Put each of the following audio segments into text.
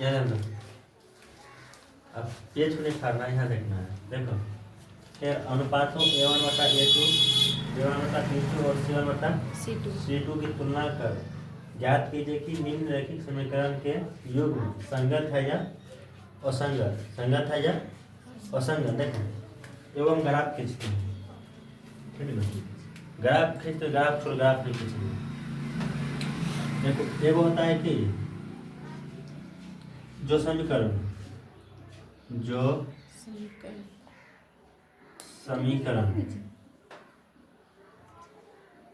यहाँ देखो, अब पेज को नहीं फाड़ना, यहाँ देखना है। देखो फिर अनुपातों A1/A2, B1/B2 और C1/C2 की तुलना कर ज्ञात कीजिए कि निम्नलिखित समीकरण के युग्म संगत है या असंगत। संगत है या असंगत। देखो एवं ग्राफ खींचते हैं, ठीक है ना। ग्राफ खींचते, ग्राफ छोड़, ग्राफ नहीं खींचेंगे। देखो एगो होता है कि जो समीकरण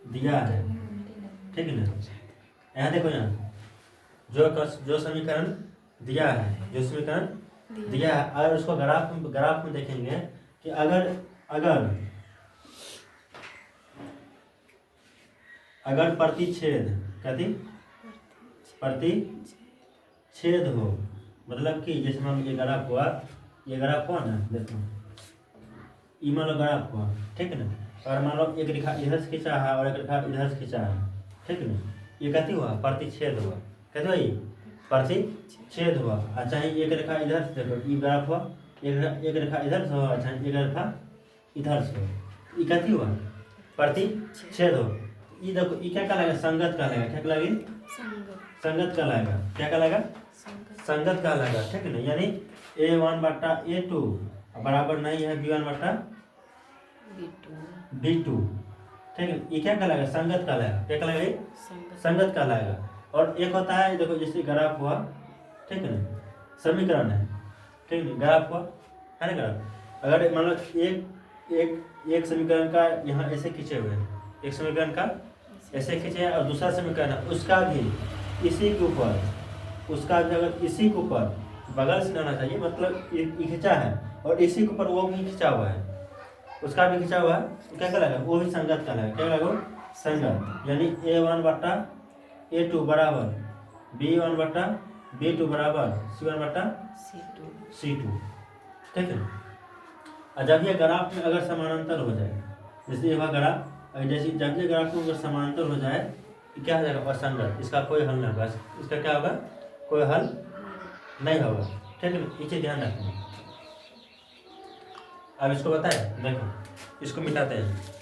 दिया है, ठीक है ना। यहाँ देखो, यहाँ जो समीकरण दिया है, जो समीकरण दिया है, अगर उसको ग्राफ में देखेंगे कि अगर प्रतिच्छेद हो, मतलब कि जैसे मान ये ग्राफ हुआ ना, देखो ये मान लो ग्राफ हुआ, ठीक है ना। और मान लो एक रेखा इधर से खींचा है और एक रेखा इधर से खींचा है, ठीक है ना। ये कहती हुआ प्रतिच्छेद हुआ, कहते हुआ ये प्रतिच्छेद हुआ। अच्छा एक रेखा इधर से, देखो ये ग्राफ हुआ, एक रेखा इधर से हुआ, अच्छा एक रेखा इधर से हुआ, ये कहती हुआ प्रतिच्छेद हो। ये देखो ये क्या कहलाएगा, संगत कहलाएगा। क्या कहलाएगा, संगत कहलाएगा। क्या कहलाएगा, संगत कहलाएगा, ठीक है ना। यानी A1/A2 बराबर नहीं है B1/B2, ठीक है। ये क्या कहलाएगा, संगत कहलाएगा। क्या कहलाएगा, संगत कहलाएगा। और एक होता है, देखो जैसे ग्राफ हुआ, ठीक है ना, समीकरण है, ठीक है, ग्राफ हुआ है ना। ग्राफ अगर मान लो एक समीकरण का यहाँ ऐसे खींचे हुए हैं, एक समीकरण का ऐसे खींचे और दूसरा समीकरण है उसका भी इसी के ऊपर, उसका भी अगर इसी के ऊपर बगल से जाना चाहिए, मतलब ये खींचा है और इसी के ऊपर वो भी खींचा हुआ है, उसका भी खींचा हुआ है, तो क्या कहलाएगा, वो भी संगत कहलाएगा। क्या कहलाएगा, संगत। यानी A1/A2 बराबर B1/B2 बराबर C1/C2, ठीक है। और जब ये ग्राफ में अगर समानांतर हो जाए, जैसे ये ग्राफ, जैसे जब ये ग्राफ में अगर समानांतर हो जाए तो क्या हो जाएगा, असंगत। इसका कोई हल नहीं होगा, इसका क्या होगा, कोई हल नहीं होगा, ठीक है। इसे ध्यान रखना। अब इसको बताए, देखो इसको मिटाते हैं।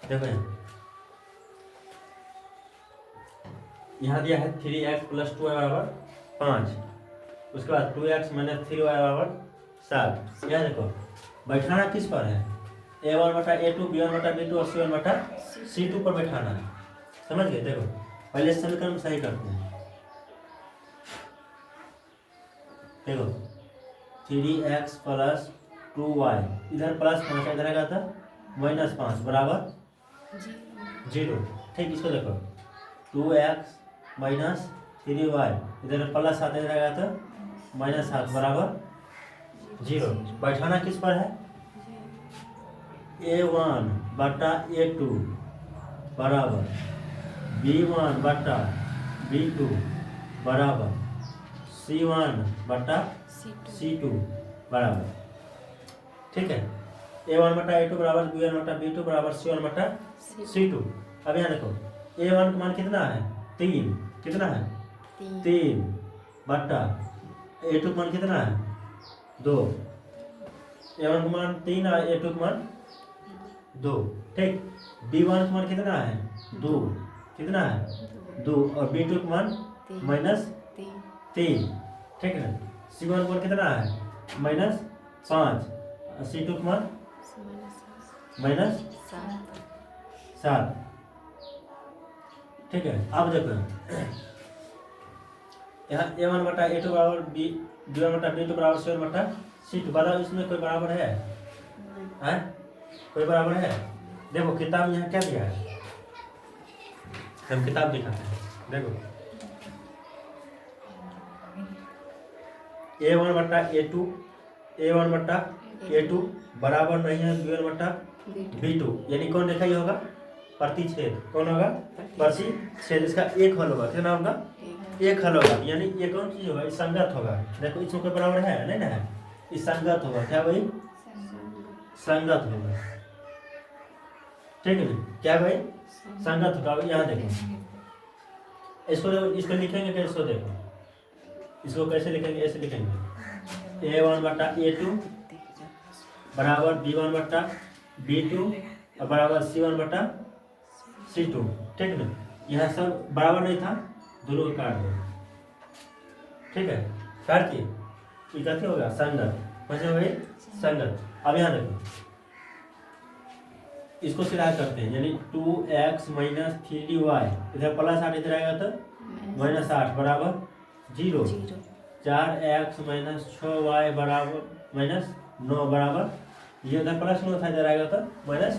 देखो यहाँ दिया है 3x + 2y बराबर 5, उसके बाद 2x - 3y बराबर 7। यहाँ देखो बैठाना किस पर है, A1/A2, B1/B2 और C1/C2 पर बैठाना है, समझ गए। देखो पहले समीकरण सही करते हैं। देखो 3x + 2y, इधर +5 इधर आएगा था -5 बराबर 0, ठीक। इसको देखो 2x - 3y, इधर +7 इधर आएगा तो -7 बराबर 0। बैठाना किस पर है, A1/A2 बराबर B1/B2 बराबर C1/C2 बराबर, ठीक है। A1/A2 बराबर B1/B2 बराबर C1/C2। अब यहाँ देखो A1 का मान कितना है, 3, कितना है 3/A2 का मान कितना है 2। A1 का मान 3 और A2 का मान 2, ठीक। B1 का मान कितना है 2, कितना है 2, और B2 का मान -3, ठीक है। C1 का मान कितना है -5 और C2 का मान -7, ठीक है। अब देखो यहाँ A1/A2 बराबर B1/B2 बराबर C1/C2, बताओ इसमें कोई बराबर है, कोई बराबर है। देखो किताब में यहाँ क्या दिया है, हम किताब दिखाते हैं। देखो A1/A2 बराबर नहीं है B1/B2, यानी कौन रेखा होगा, प्रतिच्छेद। कौन होगा, प्रतिच्छेद। इसका एक हल होगा, कितना होगा, एक हल होगा, यानी ये कौन चीज होगा, ये संगत होगा। देखो इसमें कोई बराबर है नहीं ना है, ये संगत होगा। क्या भाई, संगत होगा। ठीक है ना, क्या भाई, संगत होगा। यहाँ देखो इसको, देखो इसको लिखेंगे कैसे, इसको देखो, इसको कैसे लिखेंगे, ऐसे लिखेंगे A1 बटा A2 बराबर B1 बटा B2 और बराबर C1 बटा C2। ठीक ना, यहाँ सब बराबर नहीं था, दोनों को काट दो। ठीक है, काट दिए, ये क्या होगा, संगत। समझे भाई, संगत। अब यहाँ देखो, इसको सिधा करते हैं, यानी 2x माइनस 3y, इधर प्लस 8 इधर आएगा तो माइनस 8 बराबर 0। 4x माइनस 6y बराबर माइनस 9 बराबर, ये उधर प्लस 9 था, इधर आएगा तो माइनस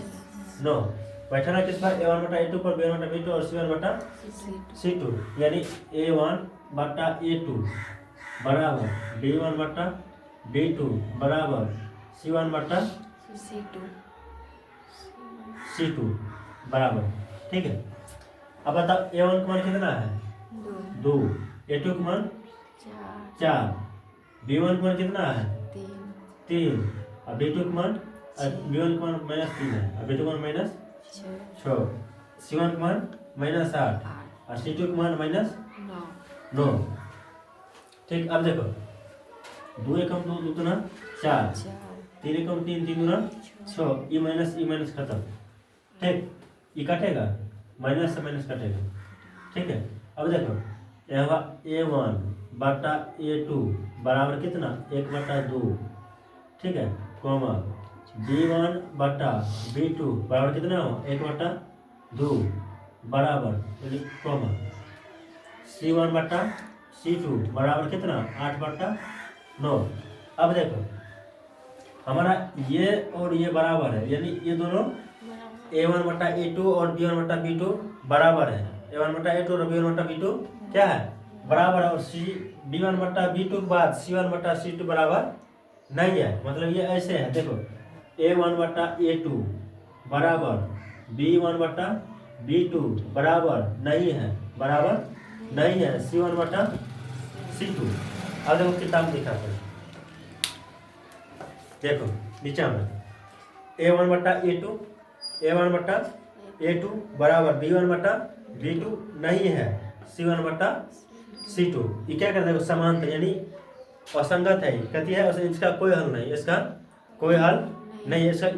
9। बैठा ना किस पर, A1 बटा A2 पर B1 बटा B2 और C1 बटा C2, यानी A1 बटा A2 बराबर B1 बटा B2 बराबर C1 बटा C2 बराबर। ठीक है, अब बताओ A1 का मान कितना है, 2, A2 का मान 4, B1 का मान कितना है, 3 और B2 का मान, B1 का मान माइनस 3 है और B2 का मान माइनस 6, C1 का मान माइनस 8 और C2 का मान माइनस 9। ठीक, अब देखो 2 एकम 2 दूना 4, 3 एकम 3 3 दूना 6, ई माइनस खत्म। ठीक, ये कटेगा, माइनस से माइनस कटेगा। ठीक है, अब देखो यहाँ A1 बटा A2 बराबर कितना, 1 बटा 2। ठीक है, कॉमा B1 बटा B2 बराबर कितना हो, 1 बटा 2 बराबर, कॉमा C1 बटा C2 बराबर कितना, 8 बटा 9। अब देखो हमारा ये और ये बराबर है, यानी ये दोनों A1 बटा A2 और B1 बटा B2 बराबर है। A1 बटा A2 और B1 बटा B2 क्या है, बराबर है। और B1 बटा B2 के बाद C1 बटा C2 बराबर नहीं है, मतलब ये ऐसे है। देखो A1 बटा A2 बराबर B1 बटा B2 बराबर नहीं है, बराबर नहीं है C1 बटा C2। अब देखो किताब लिखा है, देखो नीचे में A1 बटा A2, A1 बटा A2 बराबर B1 बटा B2 नहीं है C1 बटा C2। ये क्या करता है, समांतर यानी असंगत है, कहती है इसका कोई हल नहीं, इसका कोई हल नहीं है। इसका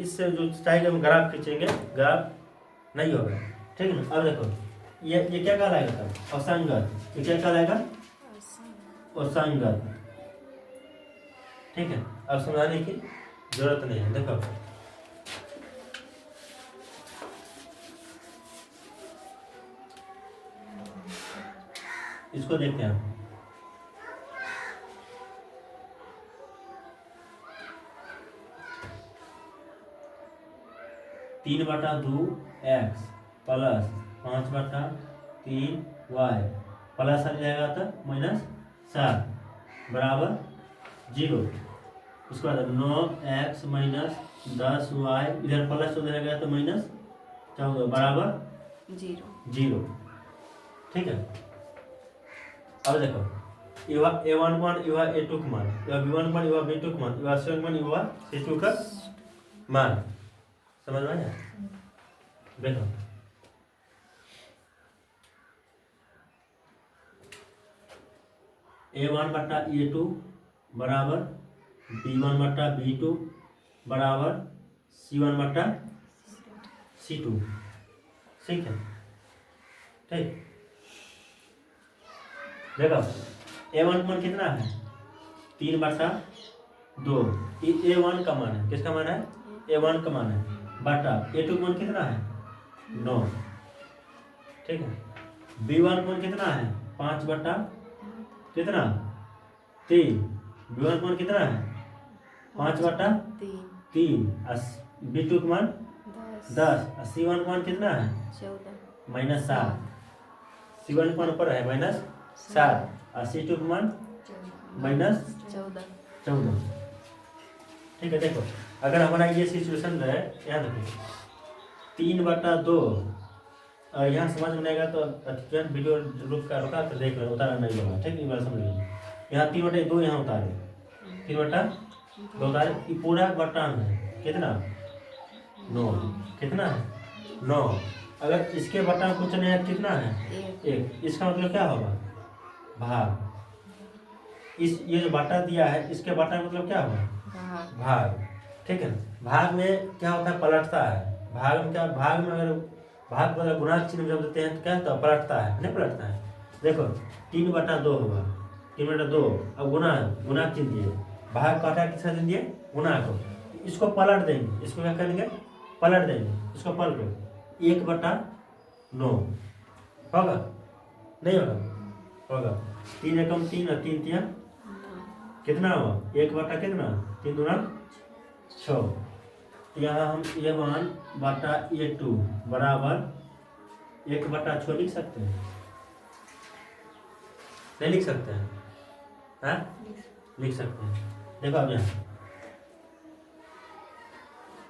इससे जो चाहेंगे हम ग्राफ खींचेंगे, ग्राफ नहीं होगा। ठीक है ना, अब देखो ये क्या कहलाएगा तब, असंगत। ये क्या कहलाएगा, असंगत। ठीक है, अब समझाने की जरूरत नहीं है। देखो इसको देखते हैं, 3 बटा 2 x प्लस 5 बटा 3 y प्लस आ जाएगा तो माइनस 7 बराबर 0। उसके बाद 9x माइनस 10y, इधर प्लस उधर गया तो माइनस 14 बराबर 0। ठीक है, अब देखो A1 मान, A2 का मान, B1 मान, B2 का मान, C1 मान, C2 का मान। समझ में आया? देखो A1 बटा A2 बराबर B1 बटा B2 बराबर C1 बटा C2। ठीक है, ठीक। देखो A1 का मान कितना है, 3 बटा 2। A1 का मान है, किसका मान है, A1 का मान है, बटा A2 का मान कितना है, 9। ठीक है, B1 का मान कितना है, 5 बटा कितना 3। B1 का मान कितना है, 5 बटा 3। B2 का मान 10। C1 का मान कितना है, माइनस 7। C1 का मान ऊपर है माइनस 7 और C2 का मान माइनस 14। ठीक है, देखो अगर हमारा ये सिचुएशन रहे, यहाँ देखो 3 बटा 2 और यहाँ समझ में नहीं आएगा तो तुरंत वीडियो रुका कर देख लो, उतारा नहीं होगा, ठीक है, समझ लीजिए। यहाँ 3/2 यहाँ उतारे, 3/2 उतारे, ये पूरा बटन है कितना 9, कितना है 9। अगर इसके बटन कुछ नहीं है कितना है 1, इसका मतलब क्या होगा भाग। इस ये जो बटा दिया है इसके बटा मतलब क्या होगा भाग, ठीक है। भाग में क्या होता है पलटता है, भाग में क्या, भाग में अगर भाग बदला गुणा चिन्ह जब देते हैं तो क्या होता है पलटता है, नहीं पलटता है। देखो 3/2 होगा, 3/2 अब गुणा चिन्ह दिए, भाग काटा किसका चिन्ह दिए गुणा को, इसको पलट देंगे, इसको क्या करेंगे पलट देंगे, इसको पलटो 1/9 होगा नहीं होगा, होगा 3 एकम 3 और 3 तिया कितना हुआ 1/, कितना 3 दूना 6। यहाँ हम A1/A2 बराबर 1/6 लिख सकते हैं, नहीं लिख सकते हैं, हाँ लिख सकते हैं। देखो अब यहाँ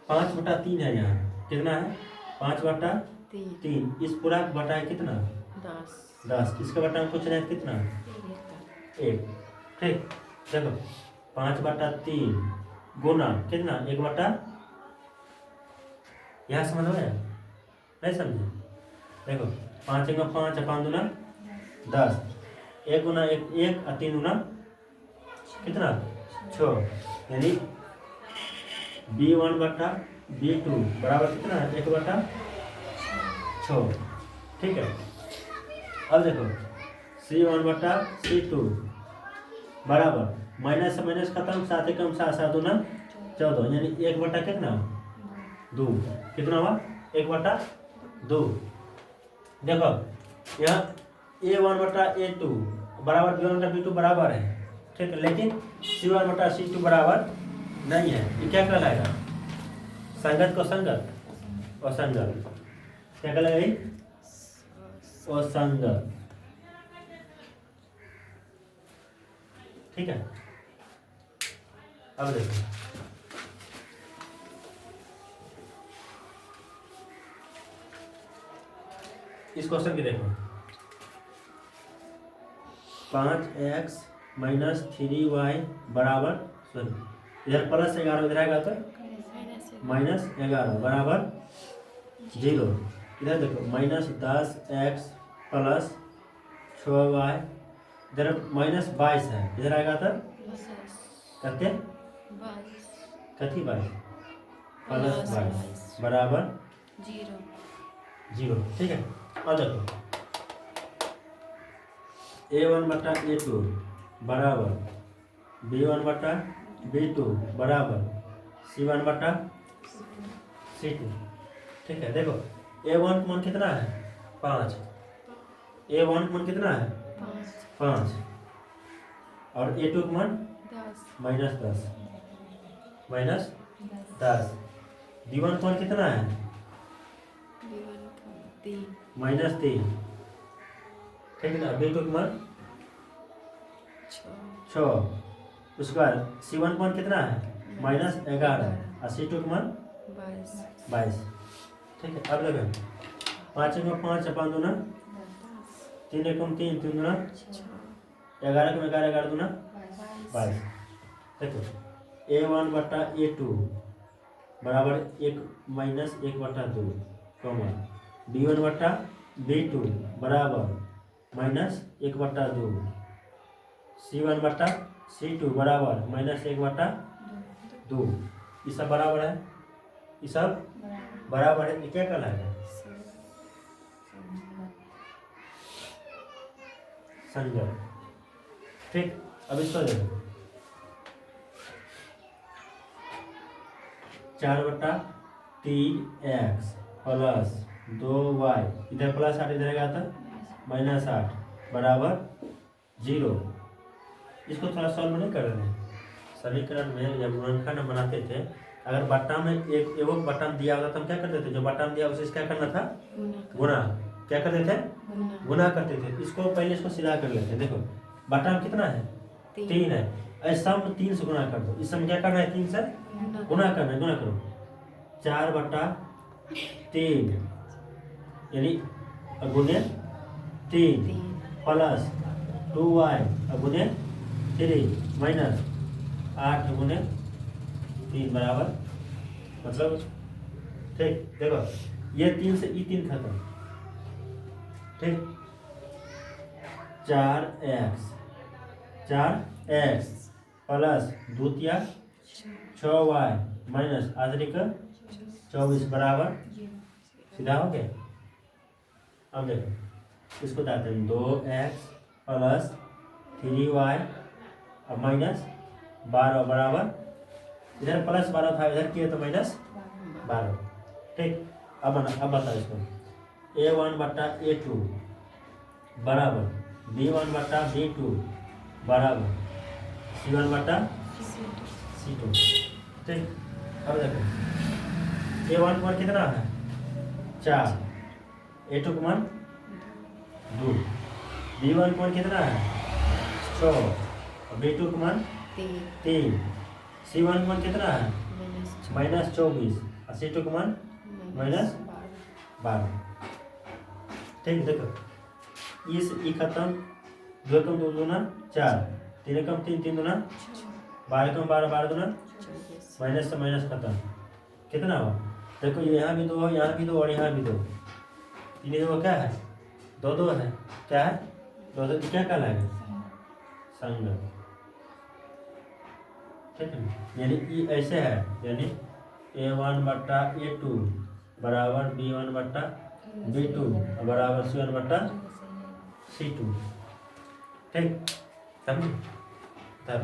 5/3 है, यहाँ कितना है 5/3, इस पूरा बटा है कितना 10, इसका बटा कुछ नहीं कितना 1, ठीक। देखो 5/3 गुना कितना 1/, यहाँ समझ में नहीं समझे। देखो 5 × 5 = 5 दूना 10, 1 गुना 1 और 3 दूना कितना 6, यानी B1/B2 बराबर कितना है 1/6, ठीक है। अब देखो C1/C2 बराबर माइनस से माइनस खत्म, 7 एकम 7, 7 दूना 14, यानी 1/, कितना 2, कितना हुआ 1/2। देखो यहाँ A1/A2 बराबर B1/B2 बराबर है, ठीक है, लेकिन C1/C2 बराबर नहीं है, ये क्या कहलाएगा संगत को संगत, असंगत, क्या कहलाएगा असंगत, ठीक है। अब देखो इस क्वेश्चन की, देखो 5x - 3y बराबर, इधर +11 इधर आएगा तो -11 बराबर 0। इधर देखो -10x + 6y, इधर -22 है, इधर आएगा तो कते कथी 22 +22 बराबर 0, ठीक है। और देखो A1/A2 बराबर B1/B2 बराबर C1/C2, ठीक है। देखो A1 का मान कितना है 5, A1 का मान कितना है 5, और A2 का मान -10, B1 का मान कितना है -3, ठीक है ना। B2 का मान 6, उसके बाद C1 का मान कितना है -11 और C2 का मान 22, ठीक है। अब लगे 5 × 5 = 5 दूना 3 एकम 3, 3 दूना 11 × 11 11 दूना 22। देखो A1/A2 बराबर 1 - 1/2 कॉमा B1/B2 बराबर -1/2, C1/C2 बराबर -1/2, ये सब बराबर है, ये सब बराबर है, ये क्या कहलाएगा संगत, ठीक। अब इसको देखो 4/3x + 2y, इधर +8 इधर आएगा तो -8 बराबर 0। इसको थोड़ा सॉल्व नहीं कर रहे हैं, समीकरण में जब गुणनखंड बनाते थे, अगर बट्टा में एक बटन दिया होता तो हम क्या करते थे, जो बटन दिया उसे क्या करना था गुणा, क्या करते थे गुणा करते थे। इसको पहले इसको सीधा कर लेते हैं। देखो बटन कितना है 3 है, ऐसा 3 से गुणा कर दो, इस समय क्या करना है 3 से गुणा करना है, गुणा करो 4/3 यानी गुने 3 प्लस 2y गुने 3 माइनस 8 गुने 3 बराबर, मतलब ठीक। देखो ये 3 से ये 3 खत्म, ठीक। 4x प्लस 2 6y माइनस आधरी का 24 बराबर, सीधा हो गया। अब देखो इसको डालते हैं 2x प्लस 3y अब माइनस 12 बराबर, इधर प्लस 12 था, इधर किया तो माइनस 12, ठीक। अब बताओ इसको a1 बटा a2 बराबर b1 बटा b2 बराबर c1 बटा c2, ठीक। अब देखो a1 का मान कितना है 4, a2 का मान 2, b1 का मान कितना है 6 और b2 का मान 3, c1 का मान कितना है माइनस 24 और c2 का मान माइनस 12, ठीक। देखो इस ई खत्म, 2 कम 2 दूना 4, 3 कम 3 3 दूना 12 कम 12 12 दूना माइनस से माइनस खत्म, कितना हुआ। देखो यहाँ भी 2 हो, यहाँ भी 2 और यहाँ भी 2, 3 2 क्या है 2 2 है, क्या है 2 2, क्या कहलाएगा संगत, ठीक है। यानी ई ऐसे है, यानी a1 बटा a2 बराबर b1 बटा b2 बराबर c1 बटा c2, ठीक। समझ तब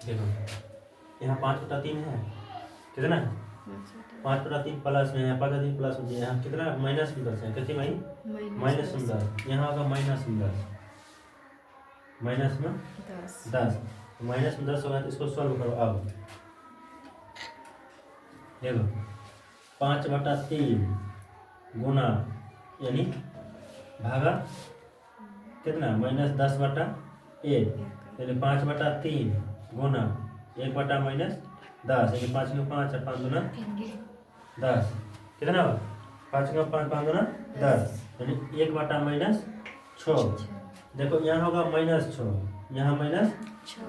देखो यहाँ 5/3 है, कितना है 5/3 प्लस में है, 5/3 प्लस में यहाँ कितना माइनस में 10 है, कितनी भाई माइनस में 10, यहाँ होगा माइनस में 10, माइनस में 10, माइनस में 10 होगा तो इसको सॉल्व करो। अब देखो 5/3 गुना यानी भागा कितना माइनस 10/1 यानी 5/3 गुना 1 माइनस 10 यानी 5 में 5 और 5 गुना 10, कितना हुआ 5 में 5 5 गुना 10 यानी 1 माइनस 6। देखो यहाँ होगा माइनस 6, यहाँ माइनस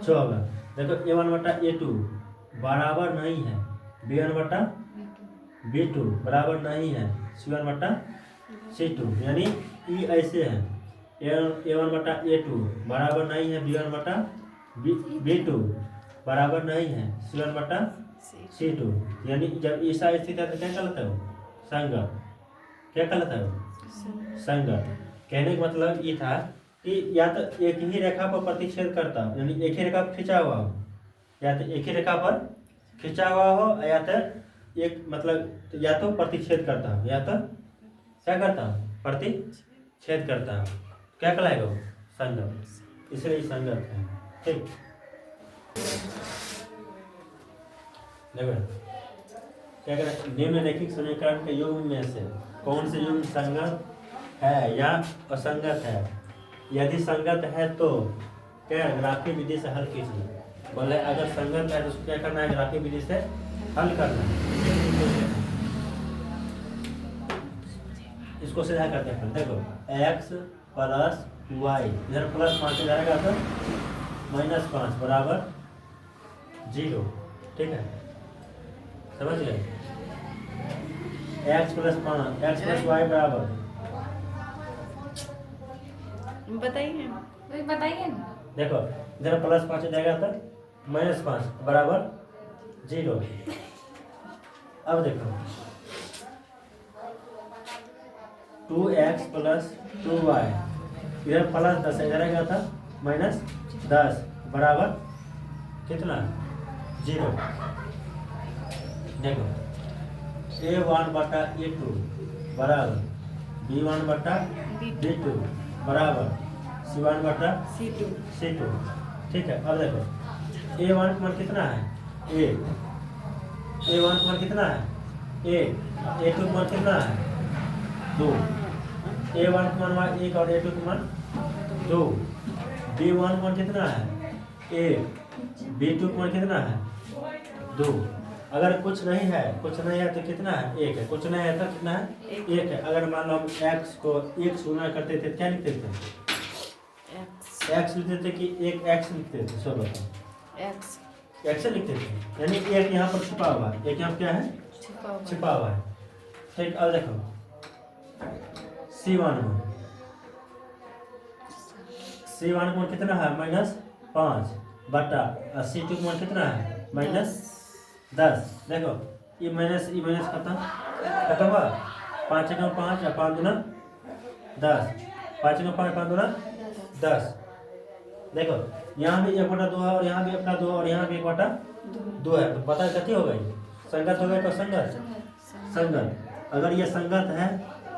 6 होगा। देखो a1 बटा a2 बराबर नहीं है b1 बटा b2 बराबर नहीं है c1 बटा c2, यानी ई ऐसे है a1 बटा a2 बराबर नहीं है b1 बटा b2 बराबर नहीं है c1 बटा c2, यानी जब ऐसा स्थिति है तो क्या कहलाता है संगत, क्या कहलाता है संगत। कहने का मतलब ये था कि या तो एक ही रेखा पर प्रतिच्छेद करता, यानी एक ही रेखा पर खिंचा हुआ हो, या तो एक ही रेखा पर खिंचा हुआ हो, या तो एक मतलब या तो प्रतिच्छेद करता हो, या तो क्या करता हो प्रतिच्छेद करता हो, क्या कहलाएगा वो संगत, इसलिए संगत है, ठीक। देखो क्या करें निम्नलिखित समीकरण के युग्म में से कौन से युग्म संगत है या असंगत है, यदि संगत है तो क्या ग्राफी विधि से हल कीजिए। बोले अगर संगत है तो उसको क्या करना है ग्राफी विधि से हल करना है। इसको सीधा करते हैं, देखो x प्लस वाई, इधर प्लस 5 जाएगा तो -5 बराबर 0, ठीक है समझ गए। x प्लस वाई बराबर बताइए देखो इधर +5 जाएगा तो -5 बराबर 0। अब देखो 2x प्लस 2y, इधर +10 इधर आएगा था -10 बराबर कितना 0। देखो a1 बटा a2 बराबर b1 बटा b2 बराबर c1 बटा c2, ठीक है। अब देखो a1 का मान कितना है a1 का मान कितना है a2 का मान कितना है 2, a1 का मान 1 और a2 का मान 2, b1 का मान कितना है 1, b2 का मान कितना है 2, अगर कुछ नहीं है तो कितना है? एक है। कुछ नहीं है तो कितना है? एक है। अगर मान लो हम x को एक से गुना करते थे क्या लिखते थे? x लिखते थे कि एक x लिखते थे? सब बताओ। x लिखते थे, यानी एक यहाँ पर छुपा हुआ है। एक यहाँ क्या है? छिपा हुआ है। ठीक, अब देखो C1 मान कितना है? -5 बटा C2 मान कितना है? -10। देखो ये माइनस खत्म हुआ। 5 एकम 5 और 5 दूना 10। 5 एकम 5 5 दूना 10। देखो यहाँ भी 1/2 है और यहाँ भी अपना 2 और यहाँ भी 1/2 है। तो पता कथी हो गई? संगत हो गई। तो संगत अगर ये संगत है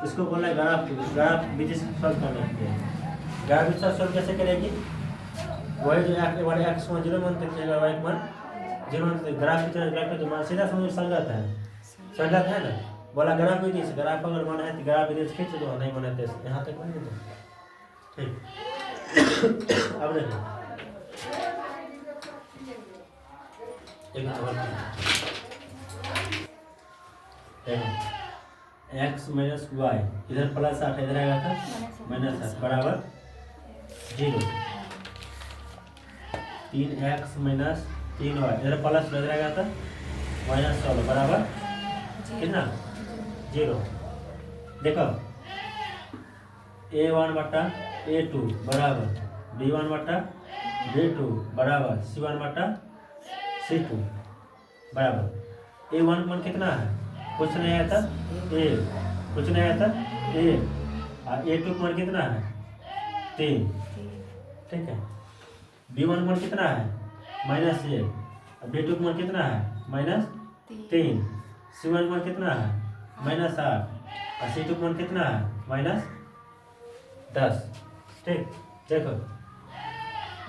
इसको बोलना है ग्राफ विधि से सॉल्व करने के लिए। ग्राफ विधि से सॉल्व कैसे करेगी? वही जो x मान 0 मानते थे, y मान 0 मानते थे, ग्राफ की मान सीधा समझो संगत है ना। बोला ग्राफ विधि से, ग्राफ अगर माना है तो ग्राफ विधि से खींच दो, नहीं माना है तो यहाँ तक मान दो। ठीक, अब देखो x माइनस y, इधर +8 इधर आएगा था -8 बराबर 0। 3x माइनस 3y इधर प्लस इधर आएगा था -16 बराबर कितना? 0। देखो a1 बटा a2 बराबर b1 बटा b2 बराबर c1 बटा c2 बराबर a1 मान कितना है? कुछ नहीं आया था a, कुछ नहीं आया था a, और a2 मान कितना है? 3। ठीक है। b1 मान कितना है? -1 और b2 मान कितना है? -3। c1 मान कितना है? -8 और c2 मान कितना है? -10। ठीक, देखो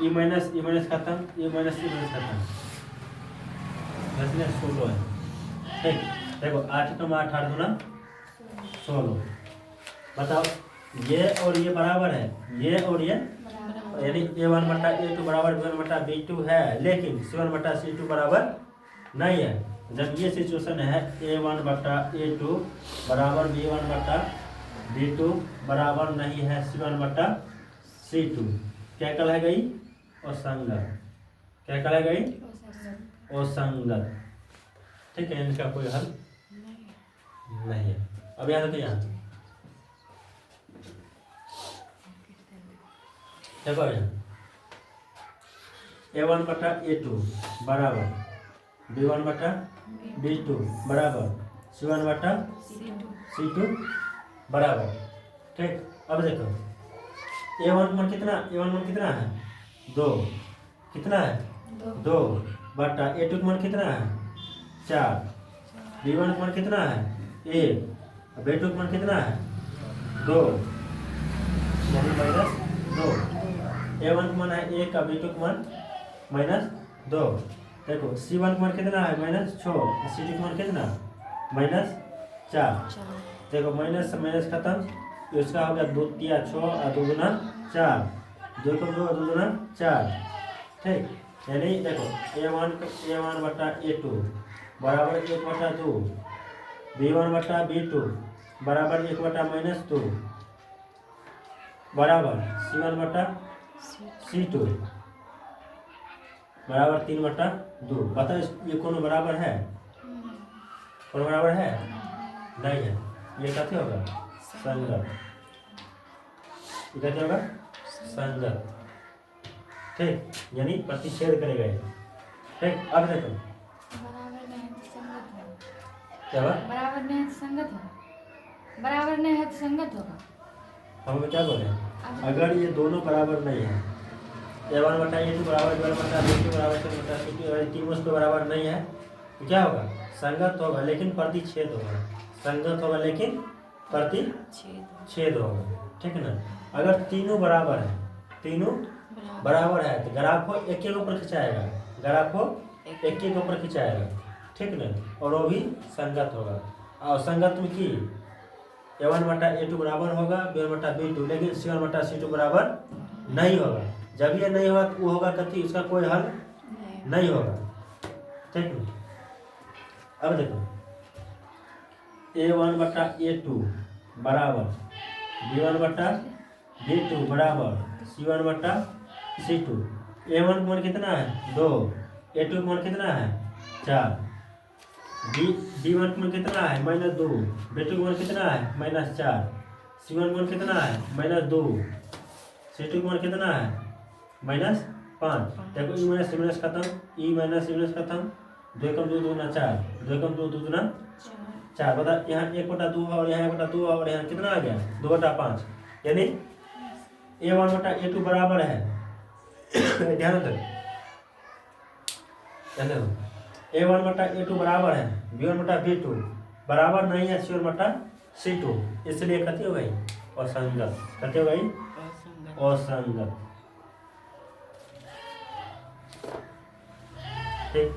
ई माइनस खत्म, ई माइनस खत्म, 16 है। ठीक, देखो 8 कम 8 8 दूना 16। बताओ ये और ये बराबर है, ये और ये यानी a1 बटा a2 बराबर b1 बटा b2 है, लेकिन c1 बटा c2 बराबर नहीं है। जब ये सिचुएशन है a1 बटा a2 बराबर b1 बटा b2 बराबर नहीं है c1 बटा c2, क्या कहलाएगा? असंगत। क्या कहलाएगा? असंगत। ठीक है, इनका कोई हल नहीं है। अब याद रखिए, यहाँ देखो a1 बटा a2 बराबर b1 बटा b2 बराबर c1 बटा c2 बराबर। ठीक, अब देखो a1 मान कितना है? 2। कितना है? 2 बटा a2 मान कितना है? 4। b1 मान कितना है? 1। b2 मान कितना है? 2, यानी -2। a1 मान है 1 का b2 मान -2। देखो c1 मान कितना है? -6। c2 मान कितना? -4। देखो माइनस से माइनस खत्म, इसका हो गया 2 तिया 6 और 2 दूना 4, 2 को 2 दूना 4। ठीक, यानी देखो a1 बटा a2 बराबर 1 बटा 2, b1 बटा b2 बराबर 1 बटा -2 बराबर c1 बटा c2 बराबर 3 बटा 2। बता ये कौन बराबर है? कौन बराबर है? नहीं है। ये क्या होगा? संगत। ये क्या होगा? संगत। ठीक, यानी प्रतिच्छेद करेगा ये। ठीक, अब देखो बराबर नहीं है तो संगत होगा। क्या हुआ? बराबर नहीं है तो संगत होगा। बराबर नहीं है तो संगत होगा। हम क्या बोले? अगर ये दोनों बराबर नहीं है, a1 बटा a2 बराबर b1 बटा b2 बराबर c1 बटा c2, अगर तीनों उसके बराबर नहीं है तो क्या होगा? संगत होगा लेकिन प्रतिच्छेद होगा। संगत होगा लेकिन प्रतिच्छेद होगा। ठीक है ना? अगर तीनों बराबर है, तीनों बराबर है तो ग्राफ को एक के ऊपर खिंचाएगा, ग्राफ को एक के ऊपर खिंचाएगा। ठीक ना? और वो भी संगत होगा। और संगत में की a1 बटा a2 बराबर होगा b1 बटा b2, लेकिन c1 बटा c2 बराबर नहीं होगा। जब ये नहीं होगा तो वो होगा कथी? उसका कोई हल नहीं होगा। ठीक है? अब देखो A1 बटा A2 बराबर B1 बटा B2 बराबर C1 बटा C2। A1 का मान कितना है 2, A2 का मान कितना है 4, B1 का मान कितना है -2, B2 का मान कितना है -4, C1 का मान कितना है -2, C2 का मान कितना है -5। देखो ई माइनस खत्म, ई माइनस खत्म, 2 कम 2 दूना 4, 2 कम 2 दूना 4। बता यहाँ 1/2 और यहाँ 1/2 और यहाँ कितना आ गया 2/5, यानी A1 बटा A2 बराबर है ध्यान दो A1 बटा A2 बराबर है B1 बटा B2 बराबर नहीं है C1 बटा C2, इसलिए कथी हो गई असंगत। कथी हो गई असंगत। ठीक।